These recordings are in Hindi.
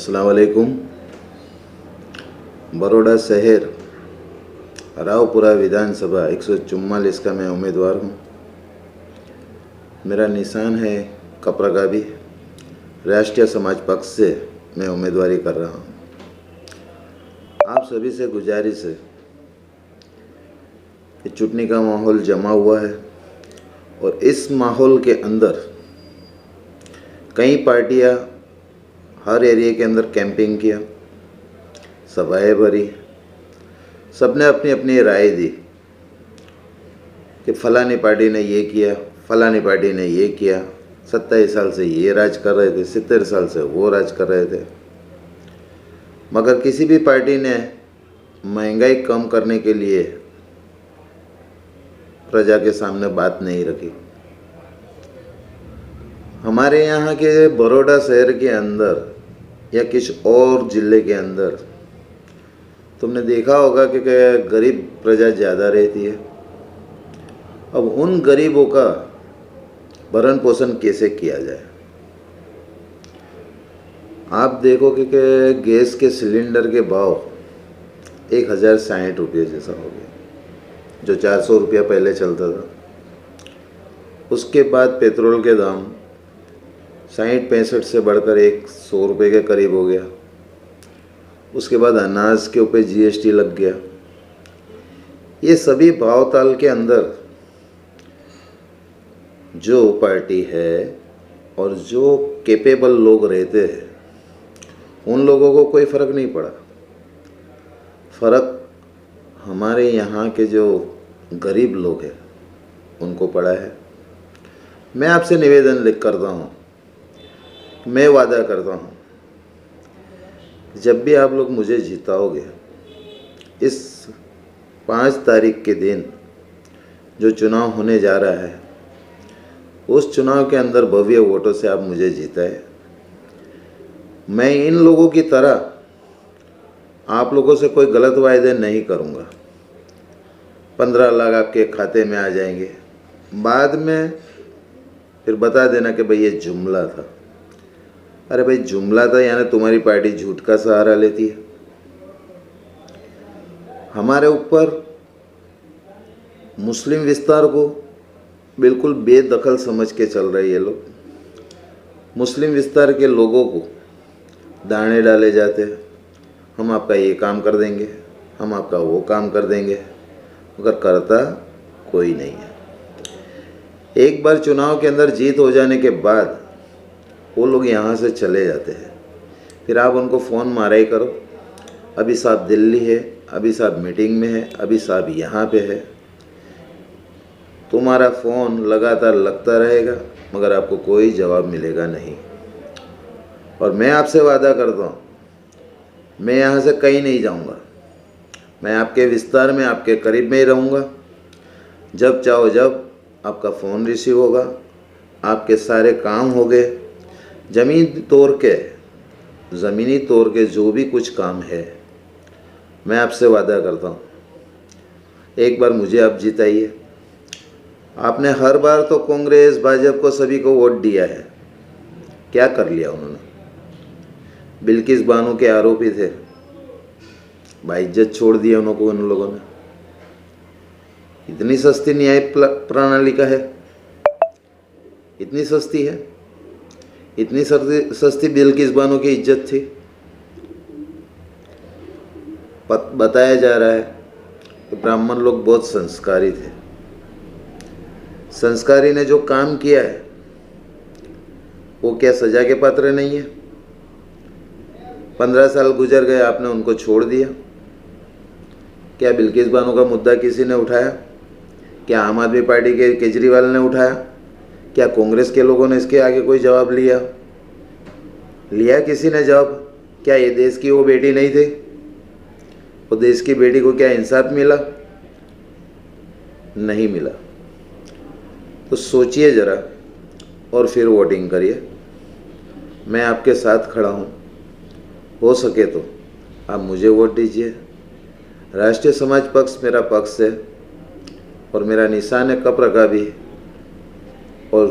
अस्सलाम वालेकुम। बड़ौदा शहर रावपुरा विधानसभा 144 का मैं उम्मीदवार हूँ। मेरा निशान है कपरगावी। राष्ट्रीय समाज पक्ष से मैं उम्मीदवारी कर रहा हूँ। आप सभी से गुजारिश है कि चुनाव का माहौल जमा हुआ है और इस माहौल के अंदर कई पार्टियाँ हर एरिया के अंदर कैंपिंग किया, सभाएं भरी, सबने अपनी अपनी राय दी कि फलानी पार्टी ने ये किया, फलानी पार्टी ने ये किया, 27 साल से ये राज कर रहे थे, 70 साल से वो राज कर रहे थे। मगर किसी भी पार्टी ने महंगाई कम करने के लिए प्रजा के सामने बात नहीं रखी। हमारे यहाँ के बड़ौदा शहर के अंदर या किसी और ज़िले के अंदर तुमने देखा होगा कि गरीब प्रजा ज़्यादा रहती है। अब उन गरीबों का भरण पोषण कैसे किया जाए। आप देखो कि गैस के सिलेंडर के भाव 1060 रुपये जैसा हो गया, जो 400 रुपया पहले चलता था। उसके बाद पेट्रोल के दाम 60-65 से बढ़कर 100 रुपये के करीब हो गया। उसके बाद अनाज के ऊपर जीएसटी लग गया। ये सभी भाव ताल के अंदर जो पार्टी है और जो कैपेबल लोग रहते हैं उन लोगों को कोई फ़र्क नहीं पड़ा। फ़र्क हमारे यहाँ के जो गरीब लोग हैं उनको पड़ा है। मैं आपसे निवेदन करता हूँ, मैं वादा करता हूँ, जब भी आप लोग मुझे जिताओगे, इस 5 तारीख के दिन जो चुनाव होने जा रहा है, उस चुनाव के अंदर भव्य वोटों से आप मुझे जिताए। मैं इन लोगों की तरह आप लोगों से कोई गलत वायदे नहीं करूँगा। 15 लाख आपके खाते में आ जाएंगे, बाद में फिर बता देना कि भाई ये जुमला था। अरे भाई जुमला था यानी तुम्हारी पार्टी झूठ का सहारा लेती है। हमारे ऊपर मुस्लिम विस्तार को बिल्कुल बेदखल समझ के चल रहे ये लोग। मुस्लिम विस्तार के लोगों को दाने डाले जाते हैं, हम आपका ये काम कर देंगे, हम आपका वो काम कर देंगे, मगर करता कोई नहीं है। एक बार चुनाव के अंदर जीत हो जाने के बाद वो लोग यहाँ से चले जाते हैं। फिर आप उनको फ़ोन मारा ही करो, अभी साहब दिल्ली है, अभी साहब मीटिंग में है, अभी साहब यहाँ पे है। तुम्हारा फ़ोन लगातार लगता रहेगा मगर आपको कोई जवाब मिलेगा नहीं। और मैं आपसे वादा करता हूँ, मैं यहाँ से कहीं नहीं जाऊँगा। मैं आपके विस्तार में, आपके करीब में ही रहूँगा। जब चाहो जब आपका फ़ोन रिसीव होगा, आपके सारे काम हो गए। ज़मीनी तौर के जो भी कुछ काम है, मैं आपसे वादा करता हूँ, एक बार मुझे आप जिताइए। आपने हर बार तो कांग्रेस भाजपा को सभी को वोट दिया है, क्या कर लिया उन्होंने। बिल्किस बानो के आरोपी थे, बाइज्जत छोड़ दिया उनको उन लोगों ने। इतनी सस्ती न्याय प्रणाली का है, इतनी सस्ती है, इतनी सस्ती बिल्किस बानो की इज्जत थी। बताया जा रहा है कि ब्राह्मण लोग बहुत संस्कारी थे। संस्कारी ने जो काम किया है वो क्या सजा के पात्र नहीं है। 15 साल गुजर गए, आपने उनको छोड़ दिया। क्या बिल्किस बानो का मुद्दा किसी ने उठाया? क्या आम आदमी पार्टी के केजरीवाल ने उठाया? क्या कांग्रेस के लोगों ने इसके आगे कोई जवाब लिया किसी ने जवाब? क्या ये देश की वो बेटी नहीं थी? वो देश की बेटी को क्या इंसाफ मिला? नहीं मिला। तो सोचिए ज़रा और फिर वोटिंग करिए। मैं आपके साथ खड़ा हूँ, हो सके तो आप मुझे वोट दीजिए। राष्ट्रीय समाज पक्ष मेरा पक्ष है और मेरा निशान है कपरगावी और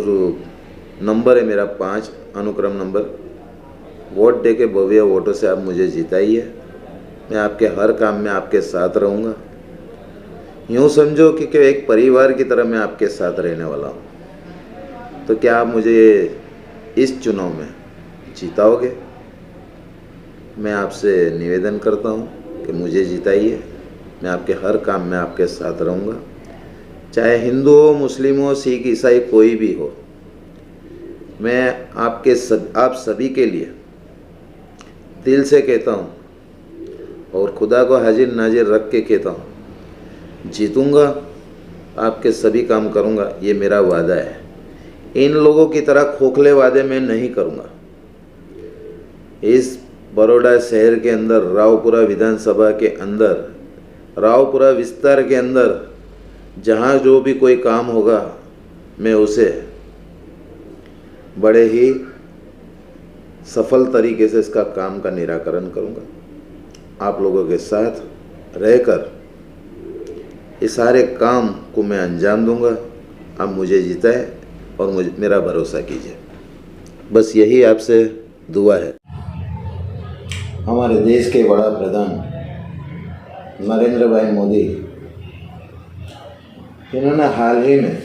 नंबर है मेरा 5 अनुक्रम नंबर। वोट दे के भव्य वोटों से आप मुझे जिताइए। मैं आपके हर काम में आपके साथ रहूँगा। यूँ समझो कि एक परिवार की तरह मैं आपके साथ रहने वाला हूँ। तो क्या आप मुझे इस चुनाव में जिताओगे? मैं आपसे निवेदन करता हूँ कि मुझे जिताइए। मैं आपके हर काम में आपके साथ रहूँगा, चाहे हिंदू हो, मुस्लिम हो, सिख, ईसाई, कोई भी हो। मैं आप सभी के लिए दिल से कहता हूँ और खुदा को हाजिर नाजिर रख के कहता हूँ, जीतूँगा, आपके सभी काम करूँगा, ये मेरा वादा है। इन लोगों की तरह खोखले वादे मैं नहीं करूँगा। इस बड़ौदा शहर के अंदर, रावपुरा विधानसभा के अंदर, रावपुरा विस्तार के अंदर जहाँ जो भी कोई काम होगा, मैं उसे बड़े ही सफल तरीके से इसका काम का निराकरण करूँगा। आप लोगों के साथ रहकर इस सारे काम को मैं अंजाम दूंगा। आप मुझे जिताए और मेरा भरोसा कीजिए। बस यही आपसे दुआ है। हमारे देश के बड़ा प्रधान नरेंद्र भाई मोदी, इन्होंने हाल ही में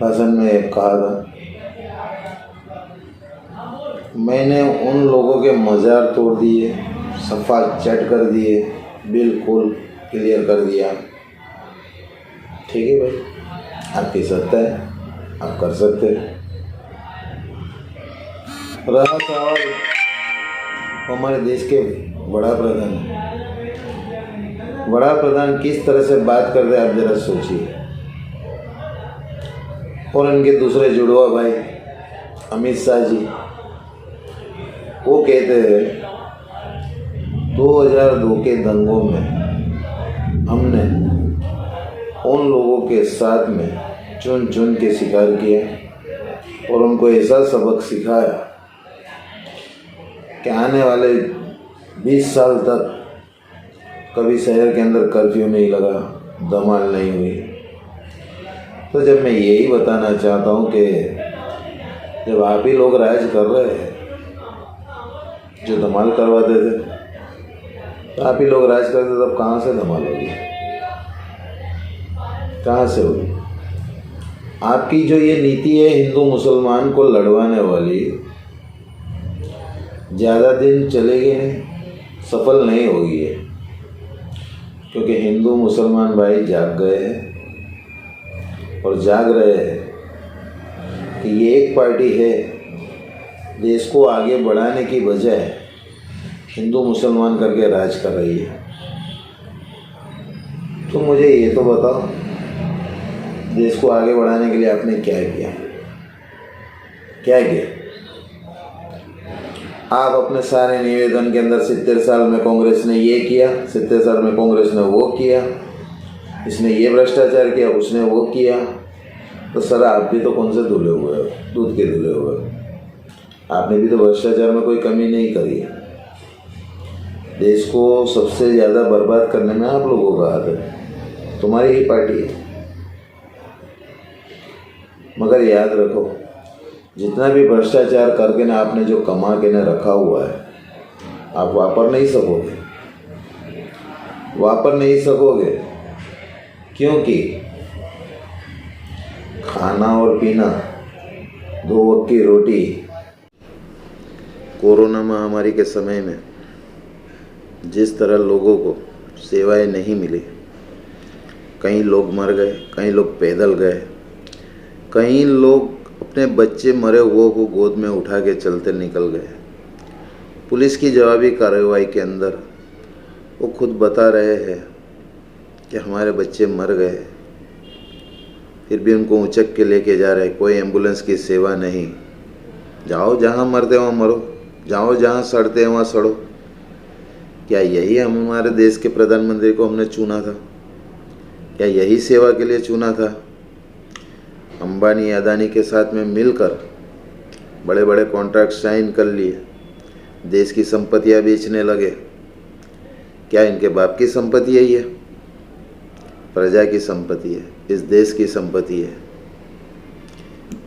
भाषण में कहा था, मैंने उन लोगों के मज़ार तोड़ दिए, सफा चट कर दिए, बिल्कुल क्लियर कर दिया। ठीक है भाई, आपकी सत्ता है, आप कर सकते हैं। रहा सवाल हमारे देश के बड़ा प्रधान किस तरह से बात कर रहे हैं, आप जरा सोचिए। और इनके दूसरे जुड़वा भाई अमित शाह जी, वो कहते हैं 2002 के दंगों में हमने उन लोगों के साथ में चुन चुन के शिकार किया और उनको ऐसा सबक सिखाया कि आने वाले 20 साल तक कभी शहर के अंदर कर्फ्यू नहीं लगा, धमाल नहीं हुई। तो जब मैं यही बताना चाहता हूँ कि जब आप ही लोग राज कर रहे हैं, जो धमाल करवाते थे, तो आप ही लोग राज करते, तब कहाँ से धमाल होगी, कहाँ से होगी? आपकी जो ये नीति है हिंदू मुसलमान को लड़वाने वाली, ज़्यादा दिन चलेगी नहीं, सफल नहीं होगी है। क्योंकि हिंदू मुसलमान भाई जाग गए हैं और जाग रहे हैं कि ये एक पार्टी है, देश को आगे बढ़ाने की बजाय हिंदू मुसलमान करके राज कर रही है। तो मुझे ये तो बताओ, देश को आगे बढ़ाने के लिए आपने क्या किया? आप अपने सारे निवेदन के अंदर 70 साल में कांग्रेस ने ये किया, 70 साल में कांग्रेस ने वो किया, इसने ये भ्रष्टाचार किया, उसने वो किया। तो सर, आप भी तो कौन से धुले हुए हो? दूध के धुले हुए हो। आपने भी तो भ्रष्टाचार में कोई कमी नहीं करी है। देश को सबसे ज़्यादा बर्बाद करने में आप लोगों का हाथ है, तुम्हारी ही पार्टी है। मगर याद रखो, जितना भी भ्रष्टाचार करके ना आपने जो कमा के ना रखा हुआ है, आप वापर नहीं सकोगे। क्योंकि खाना और पीना, 2 वक्त की रोटी। कोरोना महामारी के समय में जिस तरह लोगों को सेवाएं नहीं मिली, कई लोग मर गए, कई लोग पैदल गए, कई लोग अपने बच्चे मरे हुए को गोद में उठा के चलते निकल गए। पुलिस की जवाबी कार्रवाई के अंदर वो खुद बता रहे हैं कि हमारे बच्चे मर गए, फिर भी उनको उचक के लेके जा रहे, कोई एम्बुलेंस की सेवा नहीं। जाओ जहाँ मरते वहाँ मरो, जाओ जहाँ सड़ते हैं वहाँ सड़ो। क्या यही हमारे देश के प्रधानमंत्री को हमने चुना था? क्या यही सेवा के लिए चुना था? अंबानी अदानी के साथ में मिलकर बड़े बड़े कॉन्ट्रैक्ट साइन कर लिए, देश की संपत्तियां बेचने लगे। क्या इनके बाप की संपत्ति है? ये प्रजा की संपत्ति है, इस देश की संपत्ति है।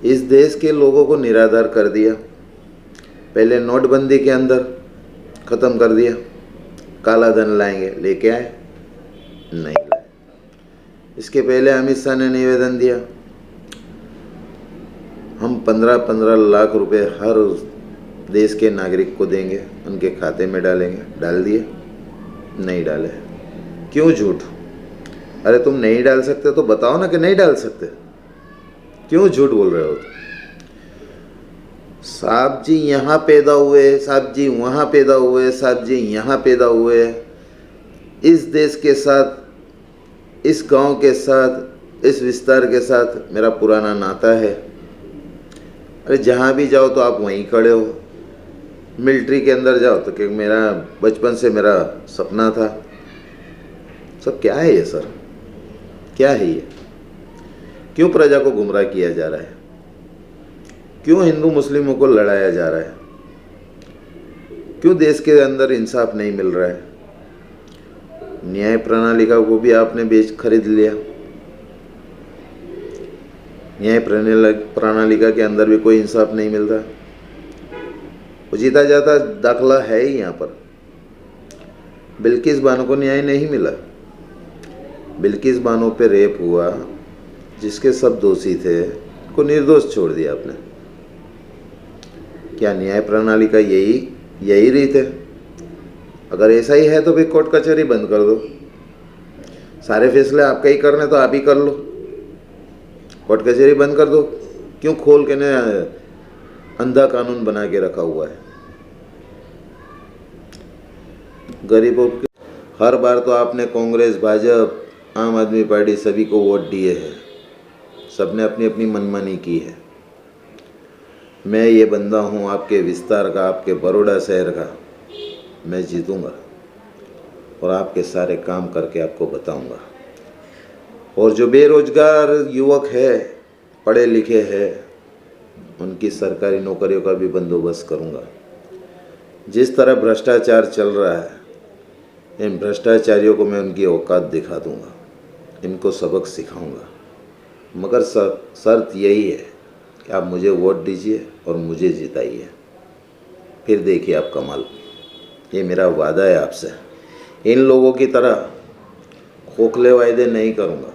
इस देश के लोगों को निराधार कर दिया, पहले नोटबंदी के अंदर ख़त्म कर दिया, काला धन लाएंगे, लेके आए? नहीं लाए। इसके पहले अमित शाह ने निवेदन दिया, हम 15-15 लाख रुपए हर देश के नागरिक को देंगे, उनके खाते में डालेंगे। डाल दिए? नहीं डाले। क्यों झूठ? अरे तुम नहीं डाल सकते तो बताओ ना कि नहीं डाल सकते, क्यों झूठ बोल रहे हो? साहब जी यहाँ पैदा हुए, साहब जी वहाँ पैदा हुए, साहब जी यहाँ पैदा हुए, इस देश के साथ, इस गांव के साथ, इस विस्तार के साथ मेरा पुराना नाता है। अरे जहाँ भी जाओ तो आप वहीं खड़े हो। मिलिट्री के अंदर जाओ तो कि मेरा बचपन से मेरा सपना था। सब क्या है ये सर? क्या है ये? क्यों प्रजा को गुमराह किया जा रहा है? क्यों हिंदू मुस्लिमों को लड़ाया जा रहा है? क्यों देश के अंदर इंसाफ नहीं मिल रहा है? न्याय प्रणालिका को भी आपने बेच खरीद लिया। न्याय प्रणालिका के अंदर भी कोई इंसाफ नहीं मिलता। वो जीता जाता दाखला है ही यहाँ पर। बिल्किस बानो को न्याय नहीं मिला। बिल्किस बानो पे रेप हुआ, जिसके सब दोषी थे को निर्दोष छोड़ दिया आपने। क्या न्याय प्रणाली का यही रीत है? अगर ऐसा ही है तो फिर कोर्ट कचहरी बंद कर दो। सारे फैसले आपका ही करने तो आप ही कर लो। कोर्ट कचहरी बंद कर दो। क्यों खोल के ने अंधा कानून बना के रखा हुआ है? गरीबों के हर बार तो आपने कांग्रेस, भाजपा, आम आदमी पार्टी सभी को वोट दिए हैं। सबने अपनी अपनी मनमानी की है। मैं ये बंदा हूँ आपके विस्तार का, आपके बड़ौदा शहर का। मैं जीतूँगा और आपके सारे काम करके आपको बताऊँगा। और जो बेरोजगार युवक है, पढ़े लिखे हैं, उनकी सरकारी नौकरियों का भी बंदोबस्त करूँगा। जिस तरह भ्रष्टाचार चल रहा है, इन भ्रष्टाचारियों को मैं उनकी औकात दिखा दूँगा, इनको सबक सिखाऊँगा। मगर शर्त यही है कि आप मुझे वोट दीजिए और मुझे जिताइए, फिर देखिए आप कमाल। ये मेरा वादा है आपसे। इन लोगों की तरह खोखले वायदे नहीं करूँगा।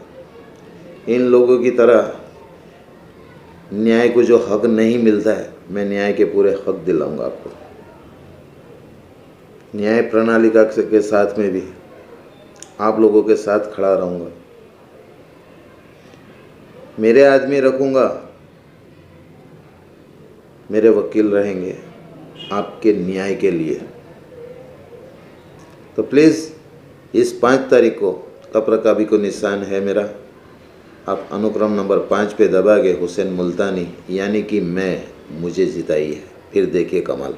इन लोगों की तरह न्याय को जो हक नहीं मिलता है, मैं न्याय के पूरे हक दिलाऊंगा आपको। न्याय प्रणालिका के साथ में भी आप लोगों के साथ खड़ा रहूँगा। मेरे आदमी रखूँगा, मेरे वकील रहेंगे आपके न्याय के लिए। तो प्लीज़ इस 5 तारीख को कब्र को निशान है मेरा, आप अनुक्रम नंबर 5 पे दबा के हुसैन मुल्तानी यानी कि मुझे जिताइए, फिर देखिए कमाल।